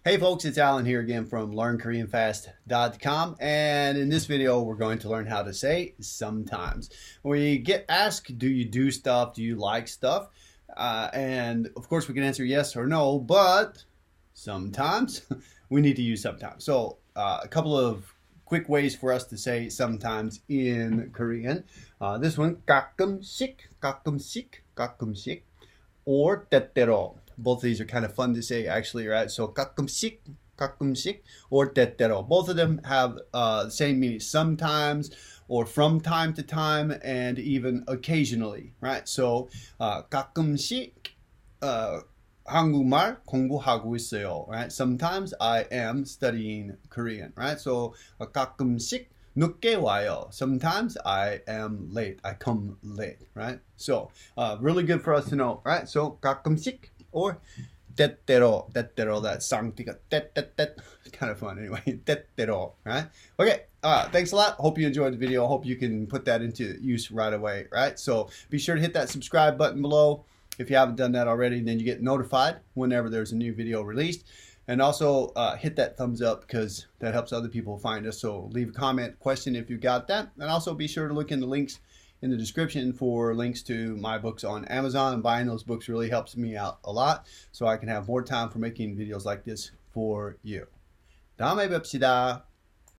Hey folks, it's Alan here again from LearnKoreanFast.com, and in this video we're going to learn how to say sometimes. We get asked, do you do stuff, do you like stuff? And of course we can answer yes or no, but sometimes we need to use sometimes. So a couple of quick ways for us to say sometimes in Korean. This one, 가끔씩, 가끔씩, 가끔씩, or 때때로. Both of these are kind of fun to say actually, right? So 가끔씩, 가끔씩, or 때때로. Both of them have the same meaning, sometimes, or from time to time, and even occasionally, right? So 가끔씩 한국말 공부하고 있어요, right? Sometimes I am studying Korean, right? So 가끔씩 늦게 와요. Sometimes I am late. I come late, right? So really good for us to know, right? So 가끔씩 or 때때로, 때때로, that 쌍띠가 떼떼떼, kind of fun anyway, 때때로, right? Okay, thanks a lot. Hope you enjoyed the video. Hope you can put that into use right away, right? So be sure to hit that subscribe button below. If you haven't done that already, then you get notified whenever there's a new video released. And also hit that thumbs up because that helps other people find us. So leave a comment, question if you got that. And also be sure to look in the links in the description for links to my books on Amazon. And buying those books really helps me out a lot so I can have more time for making videos like this for you. 다음에 뵙시다.